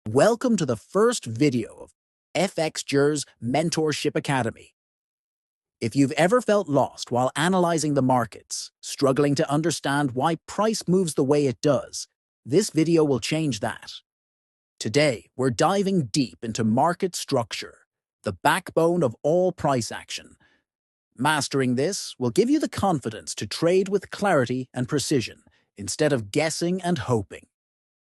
Welcome to the first video of Fxjers Mentorship Academy. If you've ever felt lost while analyzing the markets, struggling to understand why price moves the way it does, this video will change that. Today, we're diving deep into market structure, the backbone of all price action. Mastering this will give you the confidence to trade with clarity and precision, instead of guessing and hoping.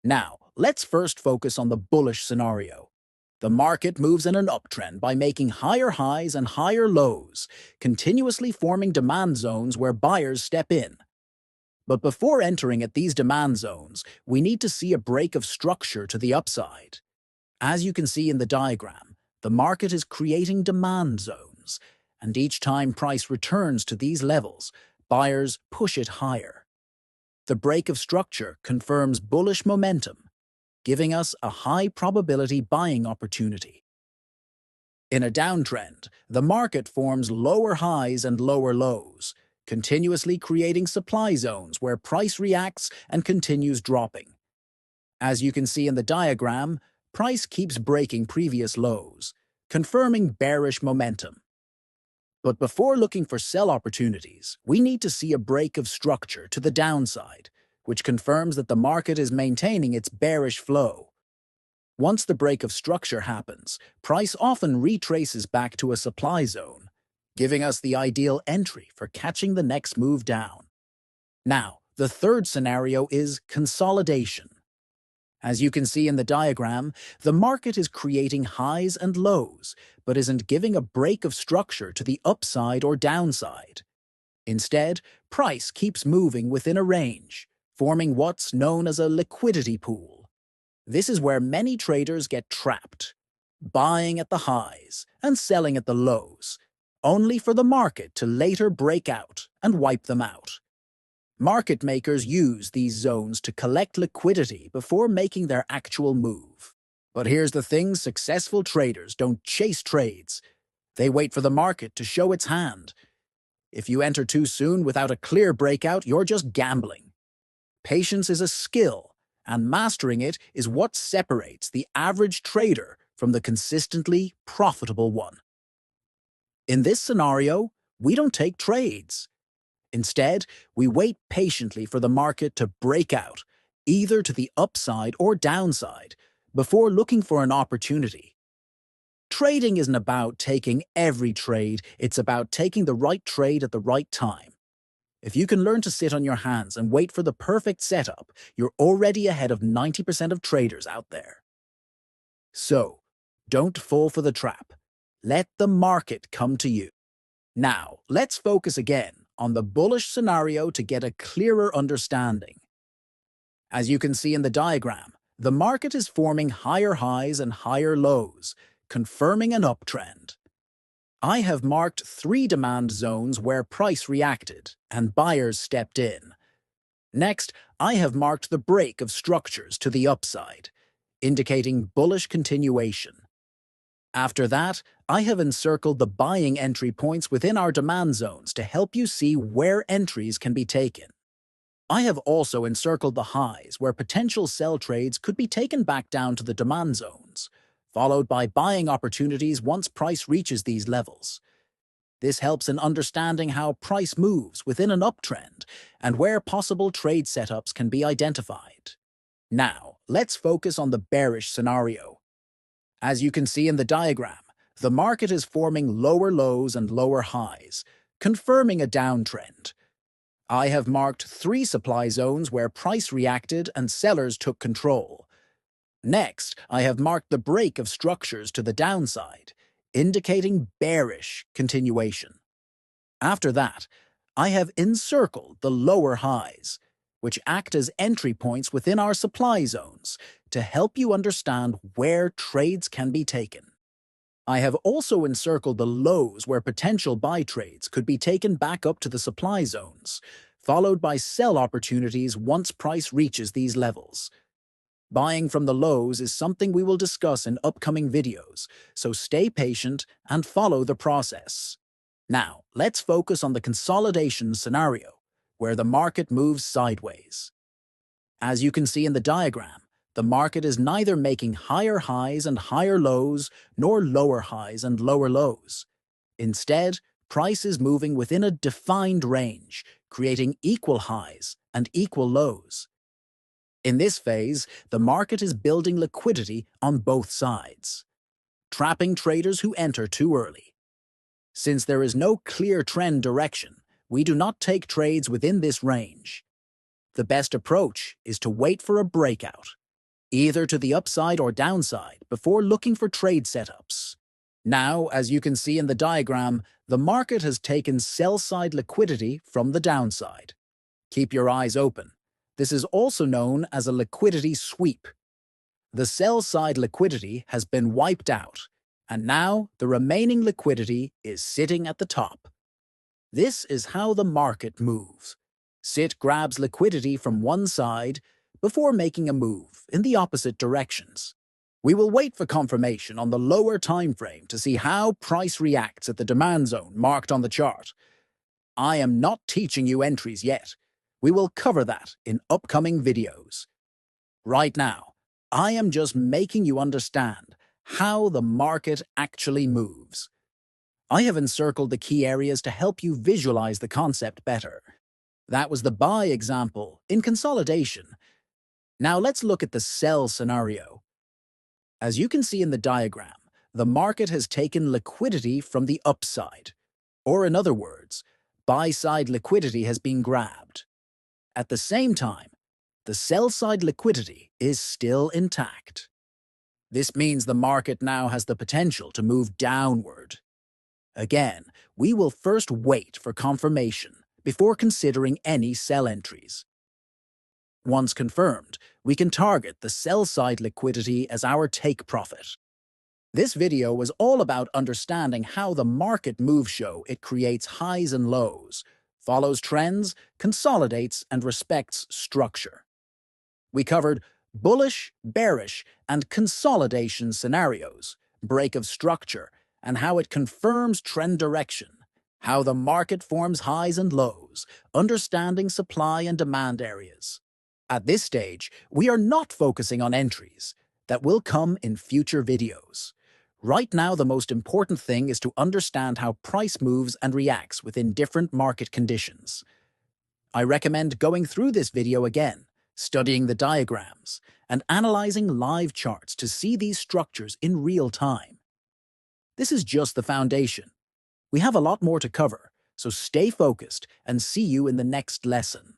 Now, let's first focus on the bullish scenario. The market moves in an uptrend by making higher highs and higher lows, continuously forming demand zones where buyers step in. But before entering at these demand zones, we need to see a break of structure to the upside. As you can see in the diagram, the market is creating demand zones, and each time price returns to these levels, buyers push it higher. The break of structure confirms bullish momentum, giving us a high probability buying opportunity. In a downtrend, the market forms lower highs and lower lows, continuously creating supply zones where price reacts and continues dropping. As you can see in the diagram, price keeps breaking previous lows, confirming bearish momentum. But before looking for sell opportunities, we need to see a break of structure to the downside, which confirms that the market is maintaining its bearish flow. Once the break of structure happens, price often retraces back to a supply zone, giving us the ideal entry for catching the next move down. Now, the third scenario is consolidation. As you can see in the diagram, the market is creating highs and lows, but isn't giving a break of structure to the upside or downside. Instead, price keeps moving within a range, forming what's known as a liquidity pool. This is where many traders get trapped, buying at the highs and selling at the lows, only for the market to later break out and wipe them out. Market makers use these zones to collect liquidity before making their actual move. But here's the thing: successful traders don't chase trades. They wait for the market to show its hand. If you enter too soon without a clear breakout, you're just gambling. Patience is a skill, and mastering it is what separates the average trader from the consistently profitable one. In this scenario, we don't take trades. Instead, we wait patiently for the market to break out, either to the upside or downside, before looking for an opportunity. Trading isn't about taking every trade, it's about taking the right trade at the right time. If you can learn to sit on your hands and wait for the perfect setup, you're already ahead of 90% of traders out there. So, don't fall for the trap. Let the market come to you. Now, let's focus again on the bullish scenario to get a clearer understanding. As you can see in the diagram, the market is forming higher highs and higher lows, confirming an uptrend. I have marked 3 demand zones where price reacted and buyers stepped in. Next, I have marked the break of structures to the upside, indicating bullish continuation. After that, I have encircled the buying entry points within our demand zones to help you see where entries can be taken. I have also encircled the highs where potential sell trades could be taken back down to the demand zones, followed by buying opportunities once price reaches these levels. This helps in understanding how price moves within an uptrend and where possible trade setups can be identified. Now, let's focus on the bearish scenario. As you can see in the diagram, the market is forming lower lows and lower highs, confirming a downtrend. I have marked 3 supply zones where price reacted and sellers took control. Next, I have marked the break of structures to the downside, indicating bearish continuation. After that, I have encircled the lower highs, which act as entry points within our supply zones to help you understand where trades can be taken. I have also encircled the lows where potential buy trades could be taken back up to the supply zones, followed by sell opportunities once price reaches these levels. Buying from the lows is something we will discuss in upcoming videos, so stay patient and follow the process. Now, let's focus on the consolidation scenario, where the market moves sideways. As you can see in the diagram, the market is neither making higher highs and higher lows, nor lower highs and lower lows. Instead, price is moving within a defined range, creating equal highs and equal lows. In this phase, the market is building liquidity on both sides, trapping traders who enter too early. Since there is no clear trend direction, we do not take trades within this range. The best approach is to wait for a breakout, either to the upside or downside, before looking for trade setups. Now, as you can see in the diagram, the market has taken sell-side liquidity from the downside. Keep your eyes open. This is also known as a liquidity sweep. The sell-side liquidity has been wiped out, and now the remaining liquidity is sitting at the top. This is how the market moves. Sit grabs liquidity from one side before making a move in the opposite directions. We will wait for confirmation on the lower time frame to see how price reacts at the demand zone marked on the chart. I am not teaching you entries yet. We will cover that in upcoming videos. Right now, I am just making you understand how the market actually moves. I have encircled the key areas to help you visualize the concept better. That was the buy example in consolidation. Now let's look at the sell scenario. As you can see in the diagram, the market has taken liquidity from the upside. Or in other words, buy-side liquidity has been grabbed. At the same time, the sell-side liquidity is still intact. This means the market now has the potential to move downward. Again, we will first wait for confirmation before considering any sell entries. Once confirmed, we can target the sell-side liquidity as our take profit. This video was all about understanding how the market moves show it creates highs and lows, follows trends, consolidates, and respects structure. We covered bullish, bearish, and consolidation scenarios, break of structure, and how it confirms trend direction, how the market forms highs and lows, understanding supply and demand areas. At this stage, we are not focusing on entries. That will come in future videos. Right now, the most important thing is to understand how price moves and reacts within different market conditions. I recommend going through this video again, studying the diagrams, and analyzing live charts to see these structures in real time. This is just the foundation. We have a lot more to cover, so stay focused and see you in the next lesson.